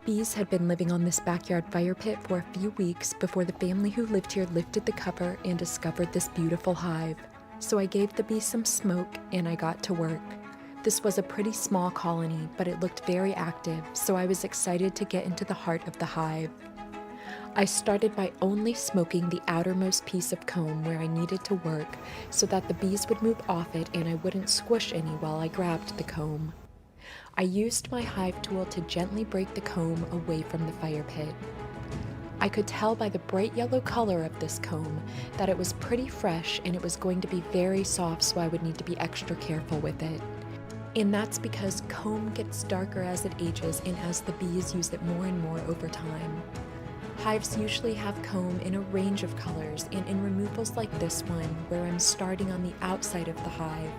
Bees had been living on this backyard fire pit for a few weeks before the family who lived here lifted the cover and discovered this beautiful hive. So I gave the bees some smoke and I got to work. This was a pretty small colony, but it looked very active, so I was excited to get into the heart of the hive. I started by only smoking the outermost piece of comb where I needed to work so that the bees would move off it and I wouldn't squish any while I grabbed the comb. I used my hive tool to gently break the comb away from the fire pit. I could tell by the bright yellow color of this comb that it was pretty fresh and it was going to be very soft, so I would need to be extra careful with it. And that's because comb gets darker as it ages and as the bees use it more and more over time. Hives usually have comb in a range of colors, and in removals like this one, where I'm starting on the outside of the hive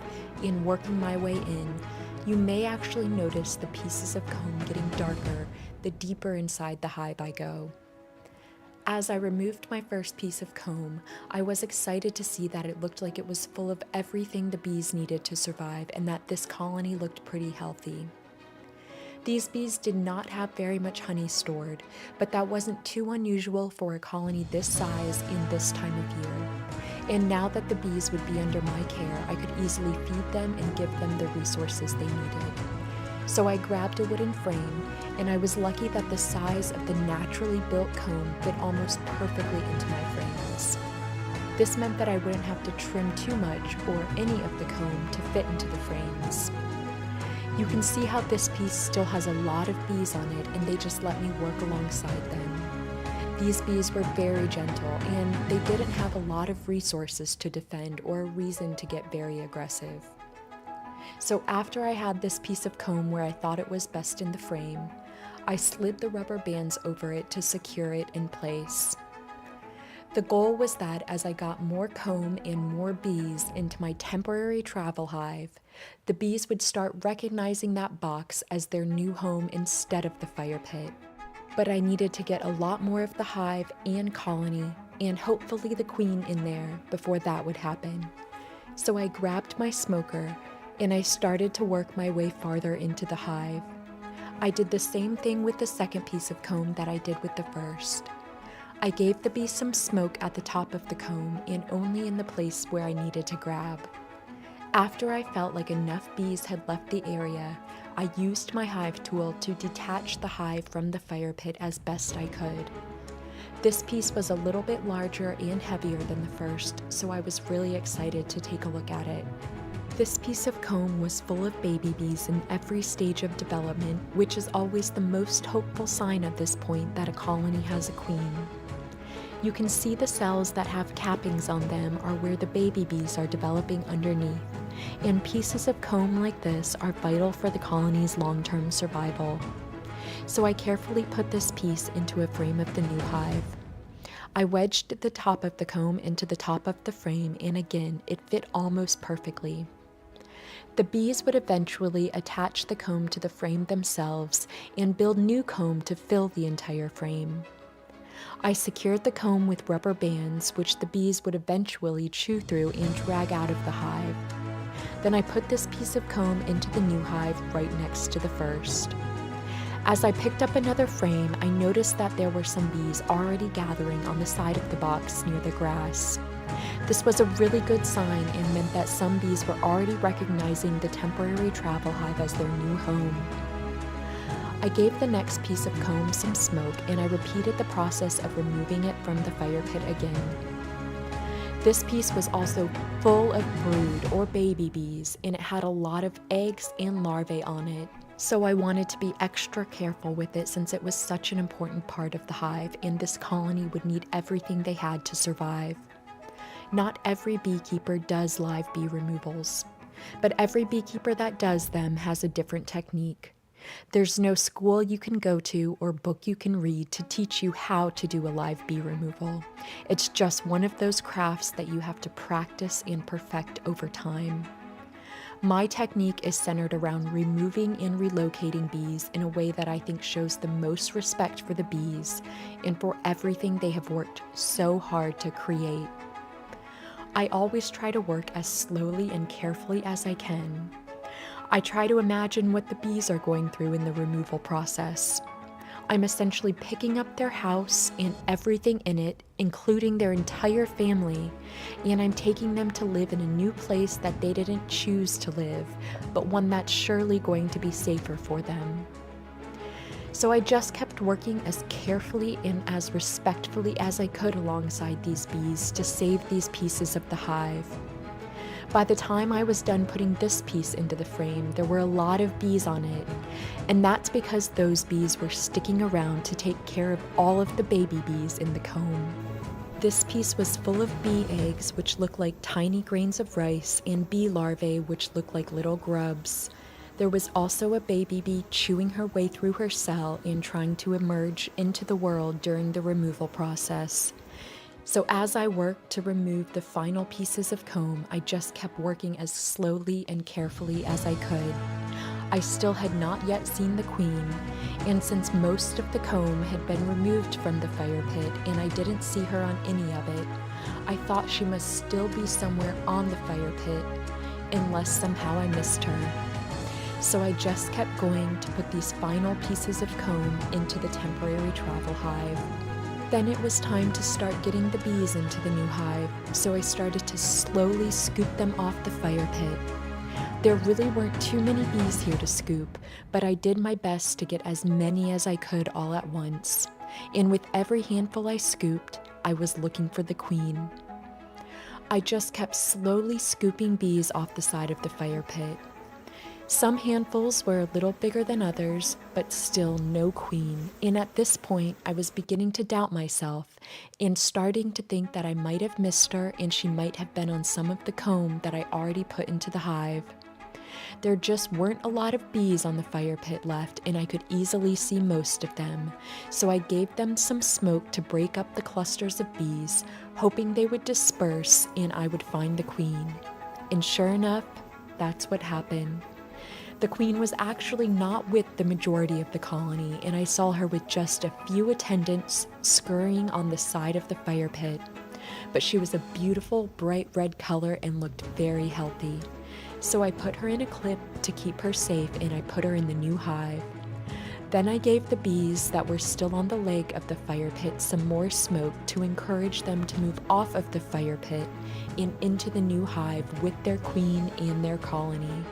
and working my way in, you may actually notice the pieces of comb getting darker the deeper inside the hive I go. As I removed my first piece of comb, I was excited to see that it looked like it was full of everything the bees needed to survive and that this colony looked pretty healthy. These bees did not have very much honey stored, but that wasn't too unusual for a colony this size in this time of year. And now that the bees would be under my care, I could easily feed them and give them the resources they needed. So I grabbed a wooden frame, and I was lucky that the size of the naturally built comb fit almost perfectly into my frames. This meant that I wouldn't have to trim too much or any of the comb to fit into the frames. You can see how this piece still has a lot of bees on it, and they just let me work alongside them. These bees were very gentle, and they didn't have a lot of resources to defend or a reason to get very aggressive. So after I had this piece of comb where I thought it was best in the frame, I slid the rubber bands over it to secure it in place. The goal was that as I got more comb and more bees into my temporary travel hive, the bees would start recognizing that box as their new home instead of the fire pit. But I needed to get a lot more of the hive and colony, and hopefully the queen in there before that would happen. So I grabbed my smoker, and I started to work my way farther into the hive. I did the same thing with the second piece of comb that I did with the first. I gave the bees some smoke at the top of the comb and only in the place where I needed to grab. After I felt like enough bees had left the area, I used my hive tool to detach the hive from the fire pit as best I could. This piece was a little bit larger and heavier than the first, so I was really excited to take a look at it. This piece of comb was full of baby bees in every stage of development, which is always the most hopeful sign at this point that a colony has a queen. You can see the cells that have cappings on them are where the baby bees are developing underneath, and pieces of comb like this are vital for the colony's long-term survival. So I carefully put this piece into a frame of the new hive. I wedged the top of the comb into the top of the frame, and again, it fit almost perfectly. The bees would eventually attach the comb to the frame themselves and build new comb to fill the entire frame. I secured the comb with rubber bands, which the bees would eventually chew through and drag out of the hive. Then I put this piece of comb into the new hive right next to the first. As I picked up another frame, I noticed that there were some bees already gathering on the side of the box near the grass. This was a really good sign and meant that some bees were already recognizing the temporary travel hive as their new home. I gave the next piece of comb some smoke, and I repeated the process of removing it from the fire pit again. This piece was also full of brood or baby bees, and it had a lot of eggs and larvae on it. So I wanted to be extra careful with it since it was such an important part of the hive, and this colony would need everything they had to survive. Not every beekeeper does live bee removals, but every beekeeper that does them has a different technique. There's no school you can go to or book you can read to teach you how to do a live bee removal. It's just one of those crafts that you have to practice and perfect over time. My technique is centered around removing and relocating bees in a way that I think shows the most respect for the bees and for everything they have worked so hard to create. I always try to work as slowly and carefully as I can, I try to imagine what the bees are going through in the removal process. I'm essentially picking up their house and everything in it, including their entire family, and I'm taking them to live in a new place that they didn't choose to live, but one that's surely going to be safer for them. So I just kept working as carefully and as respectfully as I could alongside these bees to save these pieces of the hive. By the time I was done putting this piece into the frame, there were a lot of bees on it, and that's because those bees were sticking around to take care of all of the baby bees in the comb. This piece was full of bee eggs, which look like tiny grains of rice, and bee larvae, which look like little grubs. There was also a baby bee chewing her way through her cell and trying to emerge into the world during the removal process. So as I worked to remove the final pieces of comb, I just kept working as slowly and carefully as I could. I still had not yet seen the queen, and since most of the comb had been removed from the fire pit and I didn't see her on any of it, I thought she must still be somewhere on the fire pit, unless somehow I missed her. So I just kept going to put these final pieces of comb into the temporary travel hive. Then it was time to start getting the bees into the new hive, so I started to slowly scoop them off the fire pit. There really weren't too many bees here to scoop, but I did my best to get as many as I could all at once. And with every handful I scooped, I was looking for the queen. I just kept slowly scooping bees off the side of the fire pit. Some handfuls were a little bigger than others, but still no queen, and at this point I was beginning to doubt myself and starting to think that I might have missed her and she might have been on some of the comb that I already put into the hive. There just weren't a lot of bees on the fire pit left, and I could easily see most of them, so I gave them some smoke to break up the clusters of bees, hoping they would disperse and I would find the queen. And sure enough, that's what happened. The queen was actually not with the majority of the colony, and I saw her with just a few attendants scurrying on the side of the fire pit. But she was a beautiful, bright red color and looked very healthy. So I put her in a clip to keep her safe, and I put her in the new hive. Then I gave the bees that were still on the leg of the fire pit some more smoke to encourage them to move off of the fire pit and into the new hive with their queen and their colony.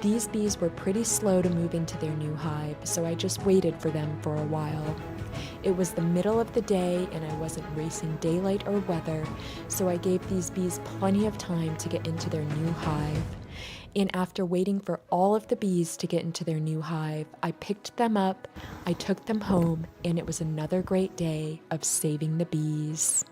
These bees were pretty slow to move into their new hive, so I just waited for them for a while. It was the middle of the day and I wasn't racing daylight or weather, so I gave these bees plenty of time to get into their new hive. And after waiting for all of the bees to get into their new hive, I picked them up, I took them home, and it was another great day of saving the bees.